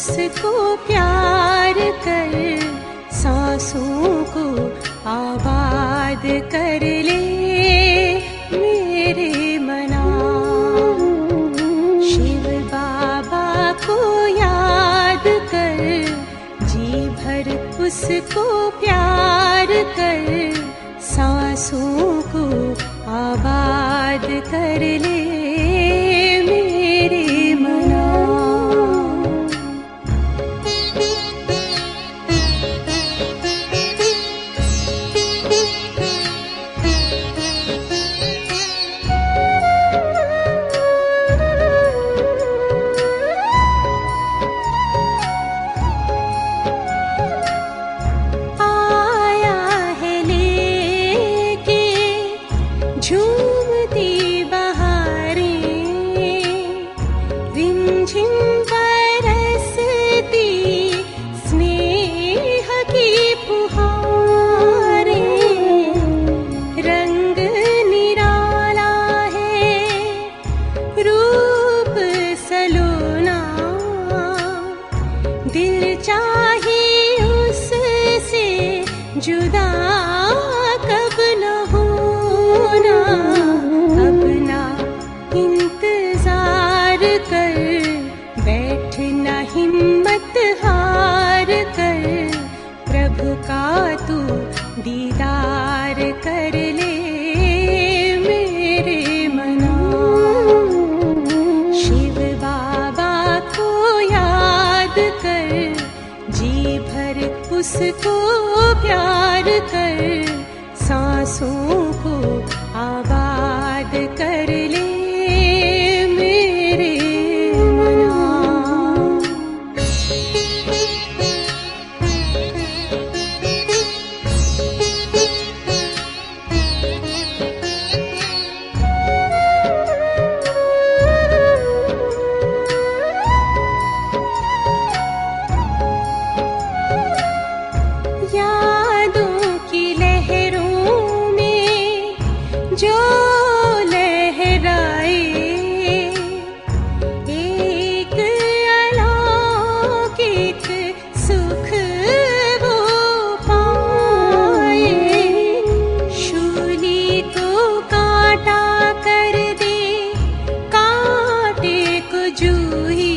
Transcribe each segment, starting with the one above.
उसको प्यार कर, सांसों को आबाद कर ले मेरे मना। शिव बाबा को याद कर, जी भर उसको प्यार कर, सांसों को आबाद कर ले मेरे मना। जुदा कब न होना, अब ना इंतजार कर, बैठना हिम्मत हार कर, प्रभु का तू दीदार कर ले मेरे मना। शिव बाबा को याद कर, जी भर उसको प्यार कर, सांसों को आबाद कर ले मेरे मना। जो लहराए एक अलौकिक सुख वो पाए, शूली को कांटा कर दे, कांटे को जूही,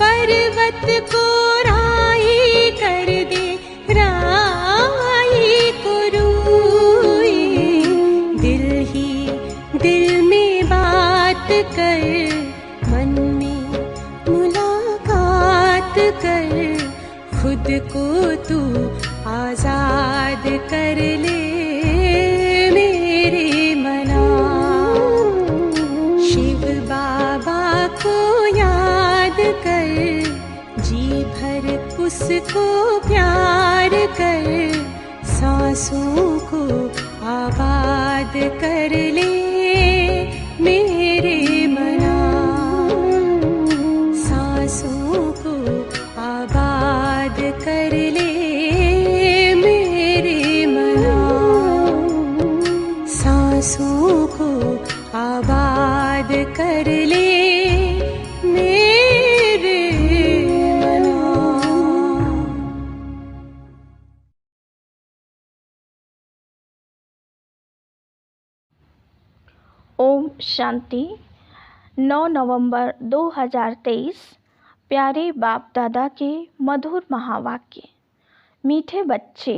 पर्वत को राई कर दे, राई को रूई। दिल में बात कर, मन में मुलाकात कर, खुद को तू आजाद कर ले मेरे मना। शिव बाबा को याद कर, जी भर उसको प्यार कर, सांसों को आबाद कर ले मेरे मना। सांसों को आबाद कर ले मेरे मना। सांसों को आबाद कर ले मेरे मना। ओम शांति। 9 नवंबर 2023 प्यारे बाप दादा के मधुर महावाक्य। मीठे बच्चे,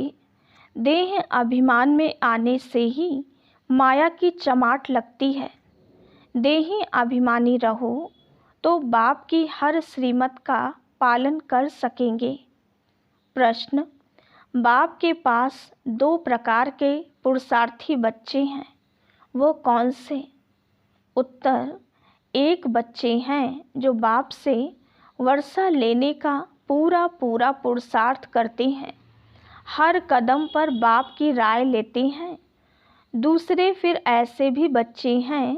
देह अभिमान में आने से ही माया की चमाट लगती है। देही अभिमानी रहो तो बाप की हर श्रीमत का पालन कर सकेंगे। प्रश्न, बाप के पास 2 प्रकार के पुरुषार्थी बच्चे हैं, वो कौन से? उत्तर, एक बच्चे हैं जो बाप से वर्षा लेने का पूरा पुरुषार्थ करते हैं, हर कदम पर बाप की राय लेते हैं। दूसरे फिर ऐसे भी बच्चे हैं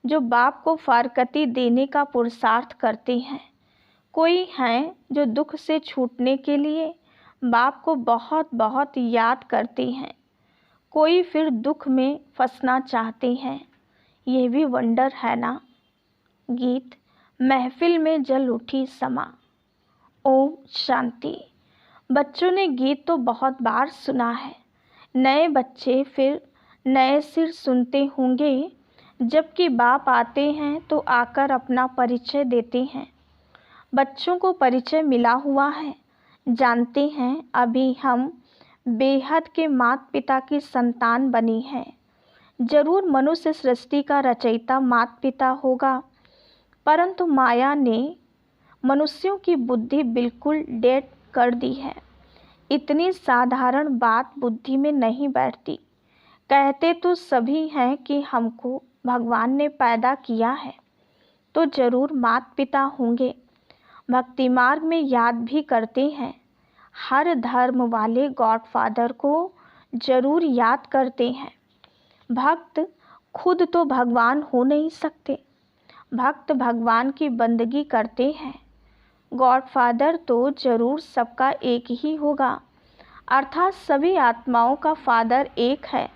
जो बाप को फारकती देने का पुरुषार्थ करते हैं। कोई हैं जो दुख से छूटने के लिए बाप को बहुत बहुत याद करते हैं, कोई फिर दुख में फंसना चाहते हैं। यह भी वंडर है ना। गीत। महफिल में जल उठी समा। ओम शांति। बच्चों ने गीत तो बहुत बार सुना है, नए बच्चे फिर नए सिर सुनते होंगे, जबकि बाप आते हैं तो आकर अपना परिचय देते हैं। बच्चों को परिचय मिला हुआ है, जानते हैं अभी हम बेहद के माता पिता की संतान बनी हैं। जरूर मनुष्य सृष्टि का रचयिता माता पिता होगा, परंतु माया ने मनुष्यों की बुद्धि बिल्कुल डेड कर दी है। इतनी साधारण बात बुद्धि में नहीं बैठती। कहते तो सभी हैं कि हमको भगवान ने पैदा किया है, तो जरूर माता पिता होंगे। भक्ति मार्ग में याद भी करते हैं। हर धर्म वाले गॉडफादर को जरूर याद करते हैं। भक्त खुद तो भगवान हो नहीं सकते, भक्त भगवान की बंदगी करते हैं। गॉडफादर तो जरूर सबका एक ही होगा, अर्थात सभी आत्माओं का फादर एक है।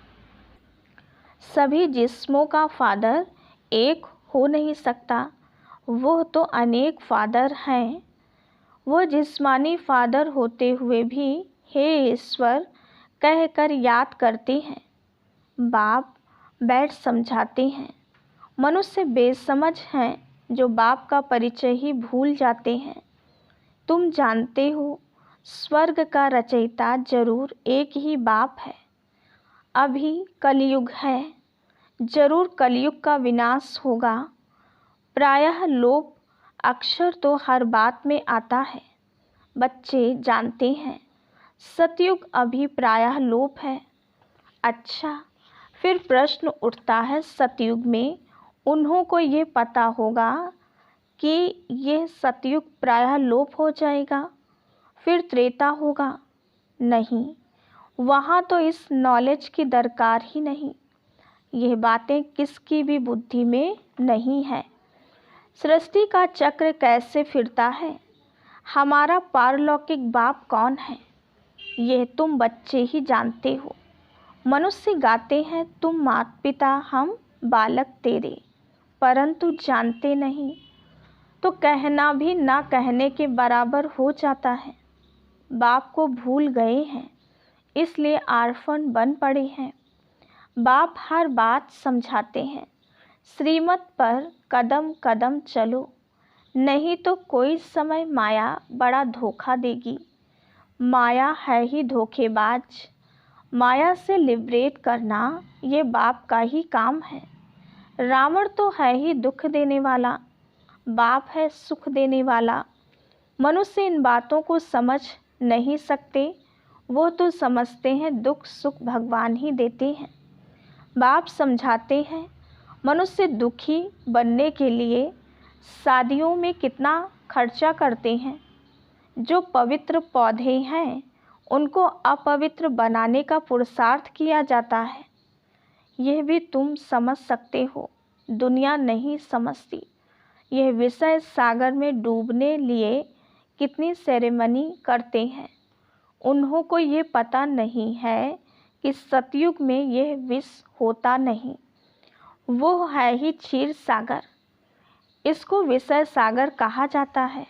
सभी जिस्मों का फादर एक हो नहीं सकता, वो तो अनेक फादर हैं। वो जिस्मानी फादर होते हुए भी हे ईश्वर कहकर याद करते हैं। बाप बैठ समझाते हैं। मनुष्य बेसमझ हैं जो बाप का परिचय ही भूल जाते हैं। तुम जानते हो स्वर्ग का रचयिता जरूर एक ही बाप है। अभी कलयुग है, जरूर कलयुग का विनाश होगा। प्रायः लोभ अक्षर तो हर बात में आता है। बच्चे जानते हैं सतयुग अभी प्रायः लोप है। अच्छा, फिर प्रश्न उठता है सतयुग में उन्हों को ये पता होगा कि यह सतयुग प्रायः लोप हो जाएगा, फिर त्रेता होगा? नहीं, वहाँ तो इस नॉलेज की दरकार ही नहीं। यह बातें किसकी भी बुद्धि में नहीं है। सृष्टि का चक्र कैसे फिरता है, हमारा पारलौकिक बाप कौन है, यह तुम बच्चे ही जानते हो। मनुष्य गाते हैं तुम माता पिता हम बालक तेरे, परंतु जानते नहीं, तो कहना भी ना कहने के बराबर हो जाता है। बाप को भूल गए हैं, इसलिए आर्फन बन पड़े हैं। बाप हर बात समझाते हैं। श्रीमत पर कदम कदम चलो, नहीं तो कोई समय माया बड़ा धोखा देगी। माया है ही धोखेबाज। माया से लिबरेट करना ये बाप का ही काम है। रावण तो है ही दुख देने वाला, बाप है सुख देने वाला। मनुष्य इन बातों को समझ नहीं सकते, वो तो समझते हैं दुख सुख भगवान ही देते हैं। बाप समझाते हैं मनुष्य दुखी बनने के लिए शादियों में कितना खर्चा करते हैं। जो पवित्र पौधे हैं उनको अपवित्र बनाने का पुरुषार्थ किया जाता है। यह भी तुम समझ सकते हो, दुनिया नहीं समझती। यह विषय सागर में डूबने लिए कितनी सेरेमनी करते हैं। उन्हों को ये पता नहीं है कि सतयुग में यह विष होता नहीं, वो है ही क्षीर सागर। इसको विषय सागर कहा जाता है।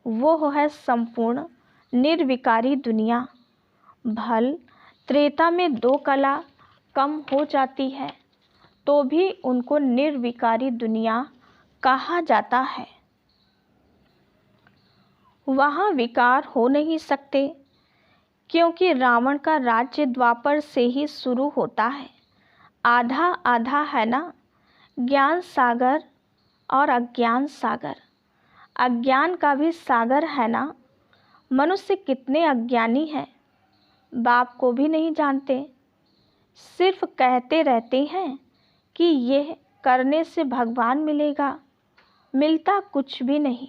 वो है संपूर्ण निर्विकारी दुनिया। भल त्रेता में 2 कला कम हो जाती है तो भी उनको निर्विकारी दुनिया कहा जाता है। वहाँ विकार हो नहीं सकते, क्योंकि रावण का राज्य द्वापर से ही शुरू होता है। आधा आधा है ना, ज्ञान सागर और अज्ञान सागर। अज्ञान का भी सागर है ना। मनुष्य कितने अज्ञानी हैं, बाप को भी नहीं जानते, सिर्फ कहते रहते हैं कि यह करने से भगवान मिलेगा। मिलता कुछ भी नहीं।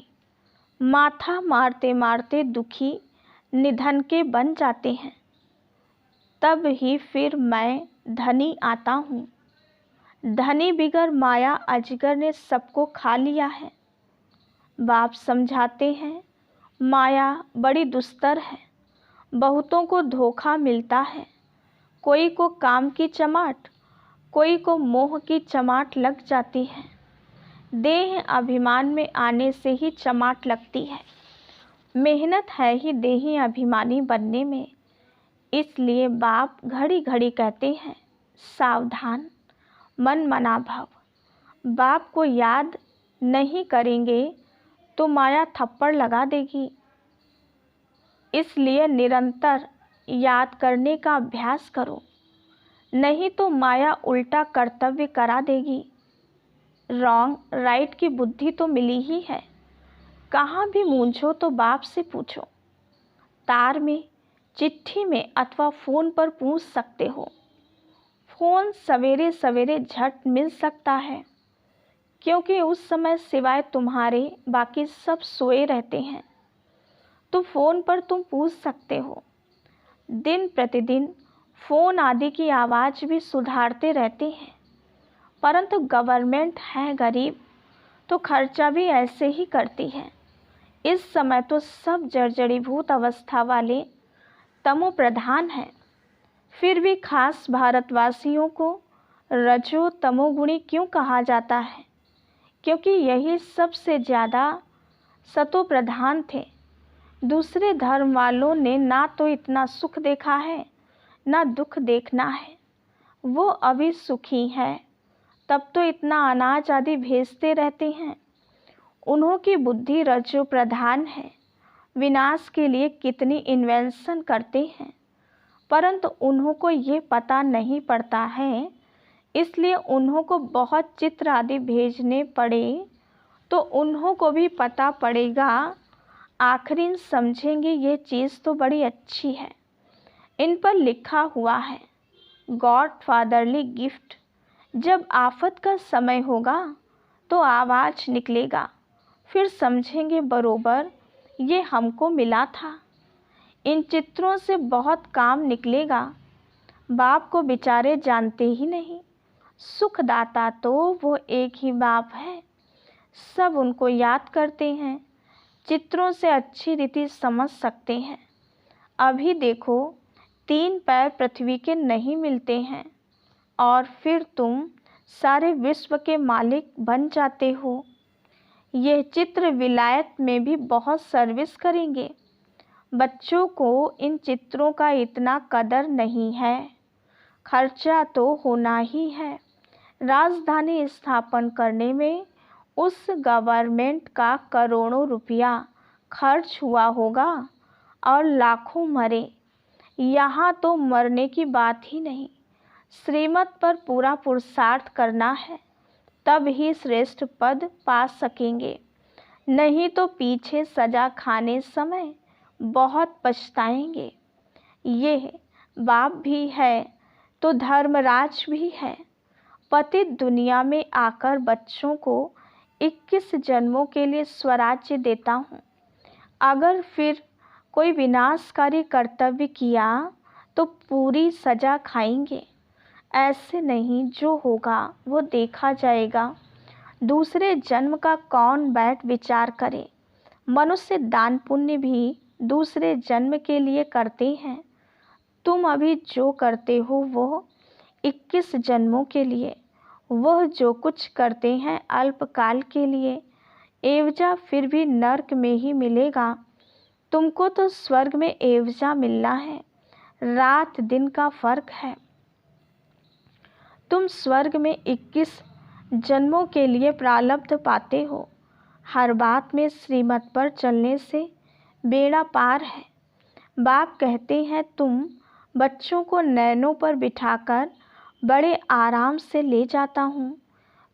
माथा मारते मारते दुखी निधन के बन जाते हैं। तब ही फिर मैं धनी आता हूँ। धनी बिगर माया अजगर ने सबको खा लिया है। बाप समझाते हैं माया बड़ी दुस्तर है, बहुतों को धोखा मिलता है। कोई को काम की चमाट, कोई को मोह की चमाट लग जाती है। देह अभिमान में आने से ही चमाट लगती है। मेहनत है ही देही अभिमानी बनने में। इसलिए बाप घड़ी घड़ी कहते हैं, सावधान, मन मना भव। बाप को याद नहीं करेंगे तो माया थप्पड़ लगा देगी। इसलिए निरंतर याद करने का अभ्यास करो, नहीं तो माया उल्टा कर्तव्य करा देगी। रॉन्ग राइट की बुद्धि तो मिली ही है। कहाँ भी मूंझो तो बाप से पूछो। तार में, चिट्ठी में अथवा फ़ोन पर पूछ सकते हो। फ़ोन सवेरे सवेरे झट मिल सकता है, क्योंकि उस समय सिवाय तुम्हारे बाकी सब सोए रहते हैं। तो फ़ोन पर तुम पूछ सकते हो। दिन प्रतिदिन फ़ोन आदि की आवाज़ भी सुधारते रहते हैं, परंतु गवर्नमेंट है गरीब तो खर्चा भी ऐसे ही करती है। इस समय तो सब जर्जरीभूत अवस्था वाले तमो प्रधान हैं। फिर भी खास भारतवासियों को रजो तमोगुणी क्यों कहा जाता है? क्योंकि यही सबसे ज़्यादा सतो प्रधान थे। दूसरे धर्म वालों ने ना तो इतना सुख देखा है, ना दुख देखना है। वो अभी सुखी हैं, तब तो इतना अनाज आदि भेजते रहते हैं। उन्हों की बुद्धि रजो प्रधान है। विनाश के लिए कितनी इन्वेंशन करते हैं, परंतु उन्हों को ये पता नहीं पड़ता है। इसलिए उन्हों को बहुत चित्र आदि भेजने पड़े तो उन्हों को भी पता पड़ेगा। आखिर समझेंगे ये चीज़ तो बड़ी अच्छी है। इन पर लिखा हुआ है, गॉड फादरली गिफ्ट। जब आफत का समय होगा तो आवाज़ निकलेगा, फिर समझेंगे बरोबर ये हमको मिला था। इन चित्रों से बहुत काम निकलेगा। बाप को बेचारे जानते ही नहीं। सुखदाता तो वो एक ही बाप है। सब उनको याद करते हैं। चित्रों से अच्छी रीति समझ सकते हैं। अभी देखो, 3 पैर पृथ्वी के नहीं मिलते हैं और फिर तुम सारे विश्व के मालिक बन जाते हो। यह चित्र विलायत में भी बहुत सर्विस करेंगे। बच्चों को इन चित्रों का इतना कदर नहीं है। खर्चा तो होना ही है। राजधानी स्थापन करने में उस गवर्नमेंट का करोड़ों रुपया खर्च हुआ होगा और लाखों मरे। यहाँ तो मरने की बात ही नहीं। श्रीमत पर पूरा पुरुषार्थ करना है, तब ही श्रेष्ठ पद पा सकेंगे। नहीं तो पीछे सजा खाने समय बहुत पछताएंगे। ये बाप भी है तो धर्मराज भी है। पतित दुनिया में आकर बच्चों को 21 जन्मों के लिए स्वराज्य देता हूँ। अगर फिर कोई विनाशकारी कर्तव्य किया तो पूरी सजा खाएंगे। ऐसे नहीं, जो होगा वो देखा जाएगा। दूसरे जन्म का कौन बैठ विचार करे। मनुष्य दान पुण्य भी दूसरे जन्म के लिए करते हैं। तुम अभी जो करते हो वो 21 जन्मों के लिए। वह जो कुछ करते हैं अल्पकाल के लिए, एवजा फिर भी नरक में ही मिलेगा। तुमको तो स्वर्ग में एवजा मिलना है। रात दिन का फर्क है। तुम स्वर्ग में 21 जन्मों के लिए प्रारब्ध पाते हो। हर बात में श्रीमत पर चलने से बेड़ा पार है। बाप कहते हैं, तुम बच्चों को नैनों पर बिठाकर बड़े आराम से ले जाता हूँ।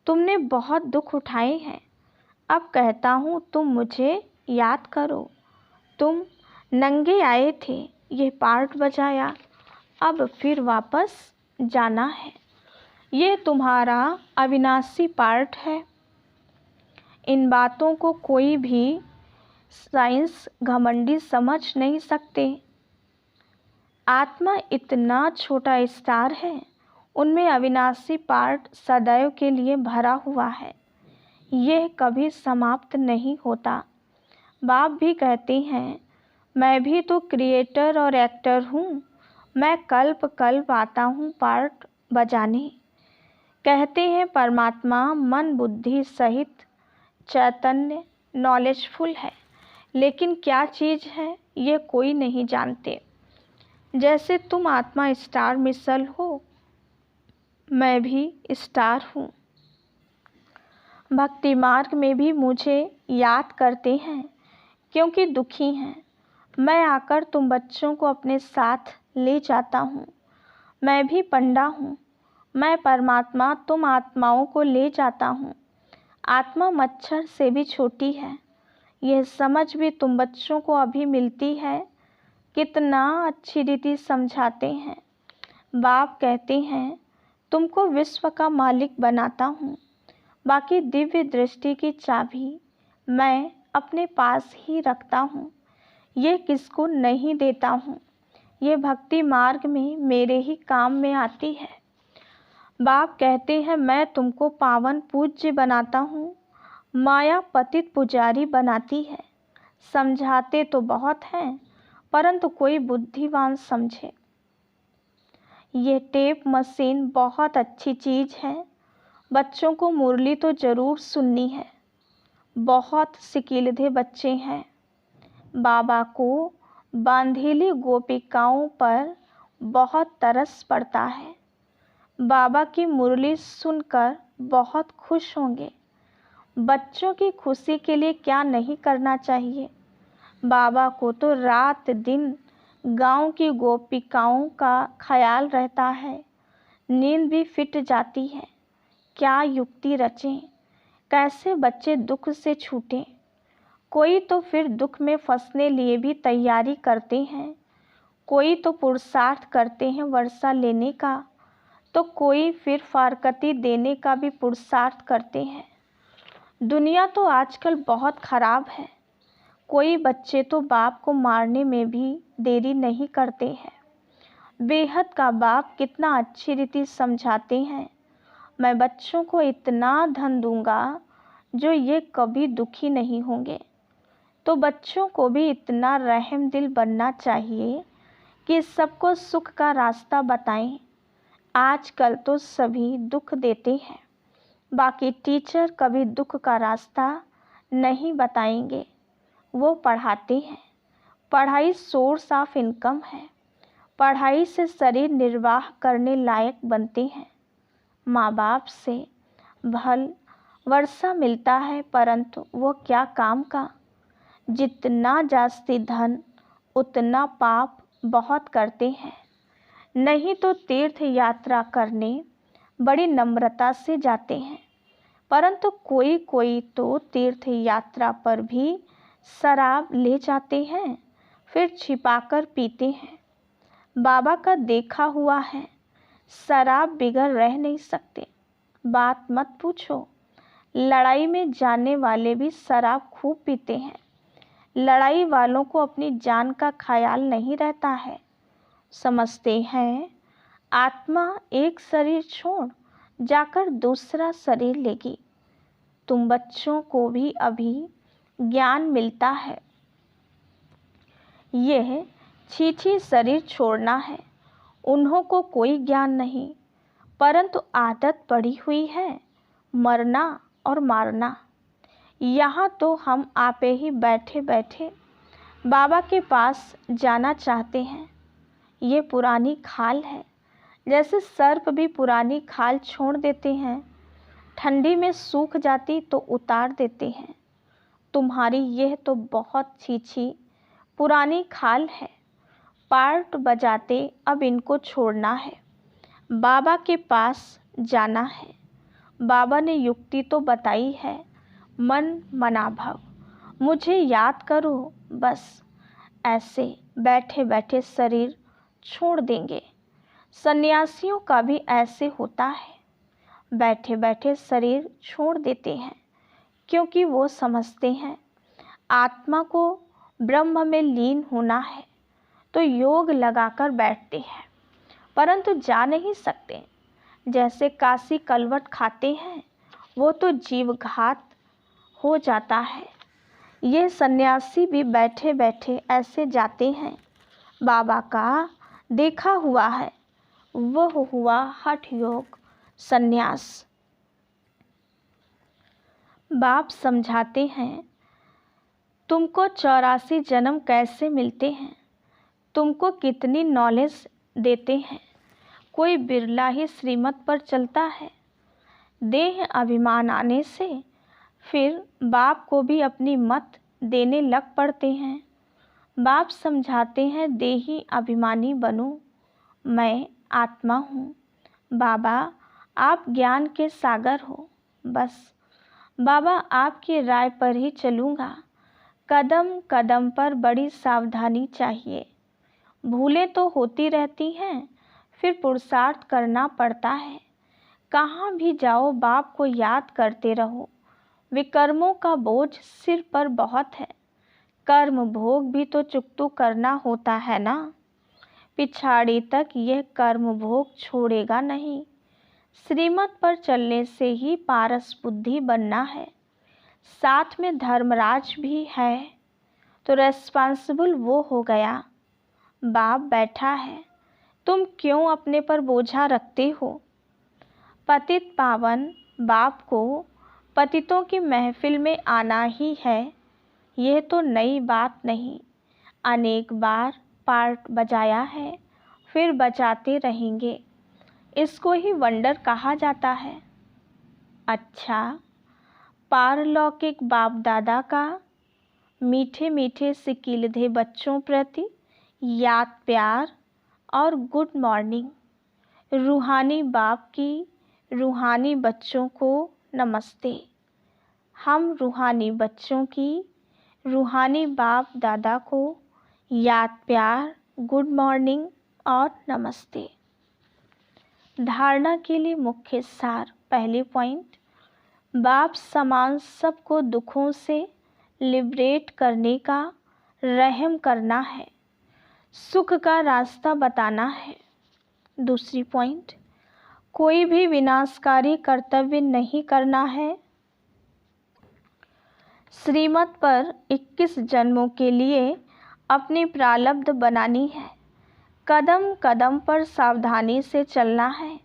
तुमने बहुत दुख उठाए हैं। अब कहता हूँ तुम मुझे याद करो। तुम नंगे आए थे, ये पार्ट बजाया, अब फिर वापस जाना है। ये तुम्हारा अविनाशी पार्ट है। इन बातों को कोई भी साइंस घमंडी समझ नहीं सकते। आत्मा इतना छोटा स्टार है, उनमें अविनाशी पार्ट सदैव के लिए भरा हुआ है। यह कभी समाप्त नहीं होता। बाप भी कहते हैं, मैं भी तो क्रिएटर और एक्टर हूँ। मैं कल्प कल्प आता हूँ पार्ट बजाने। कहते हैं परमात्मा मन बुद्धि सहित चैतन्य नॉलेजफुल है, लेकिन क्या चीज़ है ये कोई नहीं जानते। जैसे तुम आत्मा स्टार मिसल हो, मैं भी स्टार हूँ। भक्ति मार्ग में भी मुझे याद करते हैं क्योंकि दुखी हैं। मैं आकर तुम बच्चों को अपने साथ ले जाता हूँ। मैं भी पंडा हूँ, मैं परमात्मा तुम आत्माओं को ले जाता हूँ। आत्मा मच्छर से भी छोटी है, यह समझ भी तुम बच्चों को अभी मिलती है। कितना अच्छी रीति समझाते हैं। बाप कहते हैं तुमको विश्व का मालिक बनाता हूँ, बाकी दिव्य दृष्टि की चाबी मैं अपने पास ही रखता हूँ, ये किसको नहीं देता हूँ। ये भक्ति मार्ग में मेरे ही काम में आती है। बाप कहते हैं मैं तुमको पावन पूज्य बनाता हूँ, माया पतित पुजारी बनाती है। समझाते तो बहुत हैं, परंतु कोई बुद्धिमान समझे। ये टेप मशीन बहुत अच्छी चीज़ है, बच्चों को मुरली तो ज़रूर सुननी है। बहुत सिकीलधे बच्चे हैं। बाबा को बांधेली गोपिकाओं पर बहुत तरस पड़ता है। बाबा की मुरली सुनकर बहुत खुश होंगे। बच्चों की खुशी के लिए क्या नहीं करना चाहिए। बाबा को तो रात दिन गांव की गोपिकाओं का ख्याल रहता है, नींद भी फिट जाती है। क्या युक्ति रचें, कैसे बच्चे दुख से छूटें। कोई तो फिर दुख में फंसने लिए भी तैयारी करते हैं, कोई तो पुरुषार्थ करते हैं वर्षा लेने का, तो कोई फिर फारकती देने का भी पुरुषार्थ करते हैं। दुनिया तो आजकल बहुत ख़राब है। कोई बच्चे तो बाप को मारने में भी देरी नहीं करते हैं। बेहद का बाप कितना अच्छी रीति समझाते हैं। मैं बच्चों को इतना धन दूंगा जो ये कभी दुखी नहीं होंगे। तो बच्चों को भी इतना रहम दिल बनना चाहिए कि सबको सुख का रास्ता बताएं। आजकल तो सभी दुख देते हैं, बाकी टीचर कभी दुख का रास्ता नहीं बताएंगे। वो पढ़ाते हैं। पढ़ाई सोर्स ऑफ इनकम है। पढ़ाई से शरीर निर्वाह करने लायक बनते हैं। माँ बाप से भल वर्षा मिलता है, परंतु वो क्या काम का। जितना जास्ती धन उतना पाप बहुत करते हैं। नहीं तो तीर्थ यात्रा करने बड़ी नम्रता से जाते हैं, परंतु कोई कोई तो तीर्थ यात्रा पर भी शराब ले जाते हैं, फिर छिपाकर पीते हैं। बाबा का देखा हुआ है, शराब बिगर रह नहीं सकते। बात मत पूछो। लड़ाई में जाने वाले भी शराब खूब पीते हैं। लड़ाई वालों को अपनी जान का ख्याल नहीं रहता है। समझते हैं आत्मा एक शरीर छोड़ जाकर दूसरा शरीर लेगी। तुम बच्चों को भी अभी ज्ञान मिलता है। यह छीछी शरीर छोड़ना है। उन्हों को कोई ज्ञान नहीं, परंतु आदत पड़ी हुई है मरना और मारना। यहाँ तो हम आपे ही बैठे बैठे बाबा के पास जाना चाहते हैं। ये पुरानी खाल है। जैसे सर्प भी पुरानी खाल छोड़ देते हैं, ठंडी में सूख जाती तो उतार देते हैं। तुम्हारी यह तो बहुत छीछी पुरानी खाल है। पार्ट बजाते अब इनको छोड़ना है, बाबा के पास जाना है। बाबा ने युक्ति तो बताई है, मन मना भव, मुझे याद करो बस। ऐसे बैठे बैठे शरीर छोड़ देंगे। सन्यासियों का भी ऐसे होता है, बैठे बैठे शरीर छोड़ देते हैं, क्योंकि वो समझते हैं आत्मा को ब्रह्म में लीन होना है, तो योग लगाकर बैठते हैं, परंतु जा नहीं सकते। जैसे काशी कलवट खाते हैं, वो तो जीवघात हो जाता है। ये सन्यासी भी बैठे बैठे ऐसे जाते हैं। बाबा का देखा हुआ है, वह हुआ हठ योग संन्यास। बाप समझाते हैं, तुमको 84 जन्म कैसे मिलते हैं, तुमको कितनी नॉलेज देते हैं। कोई बिरला ही श्रीमत पर चलता है। देह अभिमान आने से फिर बाप को भी अपनी मत देने लग पड़ते हैं। बाप समझाते हैं, देही अभिमानी बनो, मैं आत्मा हूँ। बाबा आप ज्ञान के सागर हो। बस बाबा आपकी राय पर ही चलूँगा। कदम कदम पर बड़ी सावधानी चाहिए। भूलें तो होती रहती हैं, फिर पुरुषार्थ करना पड़ता है। कहाँ भी जाओ बाप को याद करते रहो। विकर्मों का बोझ सिर पर बहुत है। कर्म भोग भी तो चुकतू करना होता है ना। पिछाड़ी तक यह कर्म भोग छोड़ेगा नहीं। श्रीमत पर चलने से ही पारस बुद्धि बनना है। साथ में धर्मराज भी है तो रेस्पॉन्सिबल वो हो गया। बाप बैठा है, तुम क्यों अपने पर बोझा रखते हो। पतित पावन बाप को पतितों की महफिल में आना ही है। यह तो नई बात नहीं, अनेक बार पार्ट बजाया है, फिर बजाते रहेंगे। इसको ही वंडर कहा जाता है। अच्छा, पारलौकिक बाप दादा का मीठे मीठे सिकीलधे बच्चों प्रति याद प्यार और गुड मॉर्निंग। रूहानी बाप की रूहानी बच्चों को नमस्ते। हम रूहानी बच्चों की रूहानी बाप दादा को याद प्यार, गुड मॉर्निंग और नमस्ते। धारणा के लिए मुख्य सार। पहले पॉइंट, बाप समान सबको दुखों से लिबरेट करने का रहम करना है, सुख का रास्ता बताना है। दूसरी पॉइंट, कोई भी विनाशकारी कर्तव्य नहीं करना है। श्रीमत पर 21 जन्मों के लिए अपनी प्रारब्ध बनानी है। कदम कदम पर सावधानी से चलना है।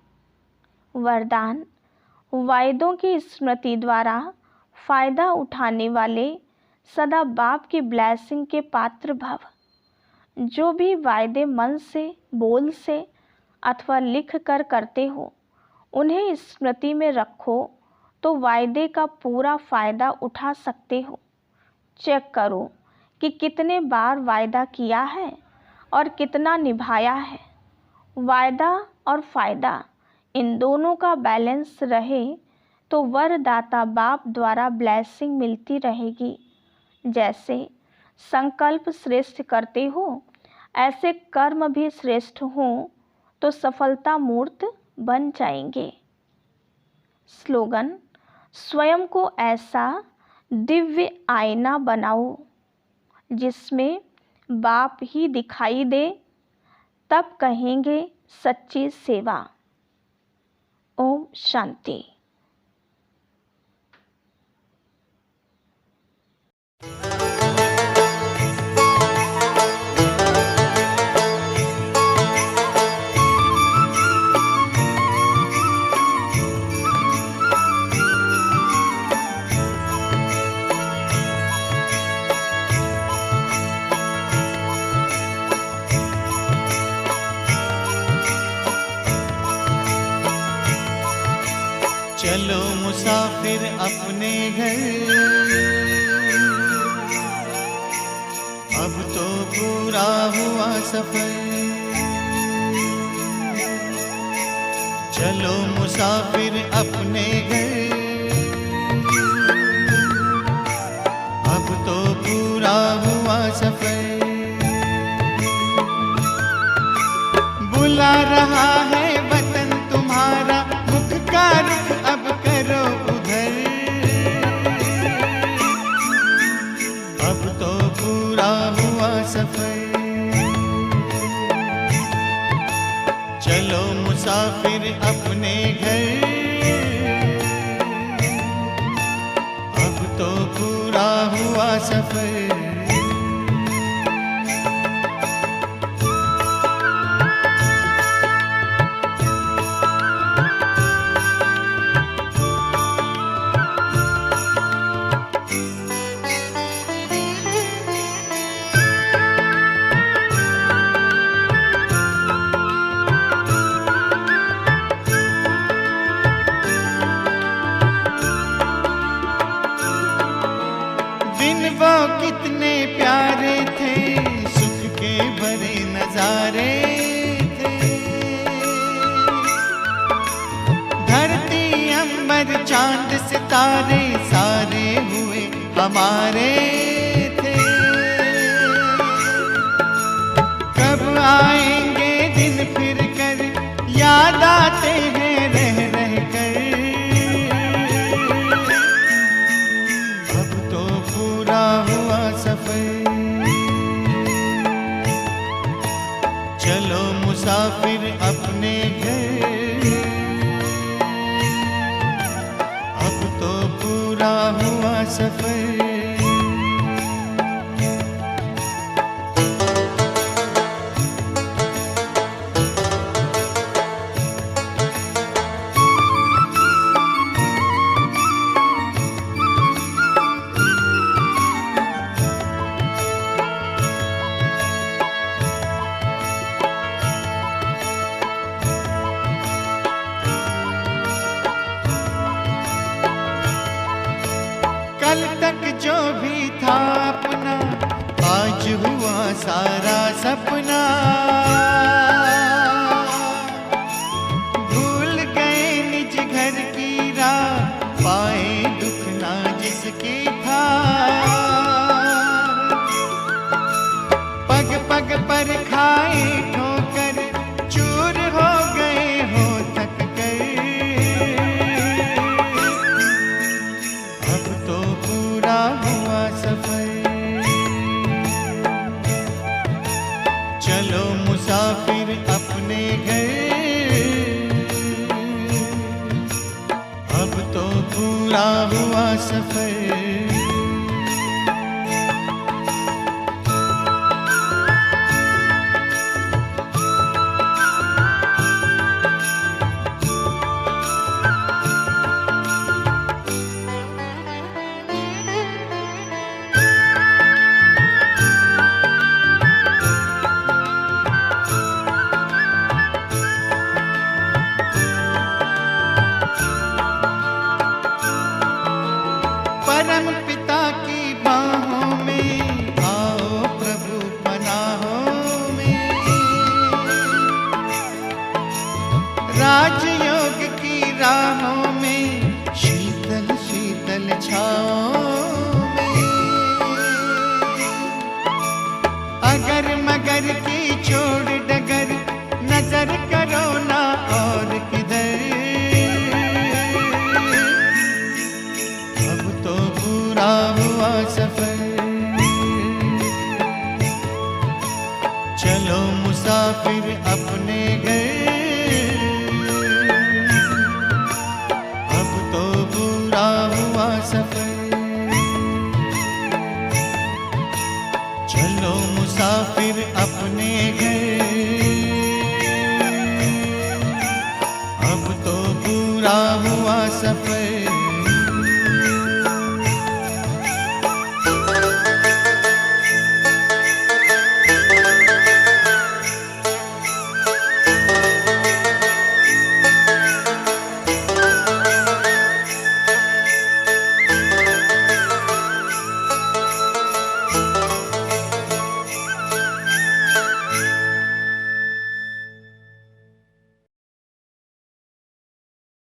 वरदान, वायदों की स्मृति द्वारा फ़ायदा उठाने वाले सदा बाप की ब्लेसिंग के पात्र भव। जो भी वायदे मन से, बोल से अथवा लिख कर करते हो, उन्हें स्मृति में रखो तो वायदे का पूरा फ़ायदा उठा सकते हो। चेक करो कि कितने बार वायदा किया है और कितना निभाया है। वायदा और फ़ायदा इन दोनों का बैलेंस रहे तो वरदाता बाप द्वारा ब्लेसिंग मिलती रहेगी। जैसे संकल्प श्रेष्ठ करते हो, ऐसे कर्म भी श्रेष्ठ हों तो सफलता मूर्त बन जाएंगे। स्लोगन, स्वयं को ऐसा दिव्य आईना बनाओ जिसमें बाप ही दिखाई दे, तब कहेंगे सच्ची सेवा। ओम शांति। चलो मुसाफिर अपने घर, अब तो पूरा हुआ सफर। चलो मुसाफिर अपने घर, अब तो पूरा हुआ सफर। बुला रहा है वतन तुम्हारा, मुख का रुख अब करो उधर। अब तो पूरा हुआ सफर। चलो मुसाफिर अपने घर, अब तो पूरा हुआ सफर। चांद सितारे सारे हुए हमारे थे। कब आएंगे दिन फिर कर, याद आते हैं रह रह कर। अब तो पूरा हुआ सफर, चलो मुसाफिर अपने घर। अब तो पूरा हुआ सफर। कल तक जो भी था अपना, आज हुआ सारा सपना। भूल गए निज घर की राह, पाए दुख ना जिसकी था। पग पग पर खाए ठोकर, चूर हो गए हो थक कर। अब तो पूरा हुआ सफर, चलो मुसाफिर अपने घर। अब तो पूरा हुआ सफर। परम पिता की बाहों में आओ प्रभु पनाहों में। राजयोग की राहों में, शीतल शीतल छाओं में। अगर मगर की छोड़ डगर, नजर करो ना और किधर। अब तो पूरा हुआ सफर, चलो मुसाफिर अपने घर। अब तो पूरा हुआ सफर, चलो मुसाफिर अपने घर। अब तो पूरा हुआ सफर।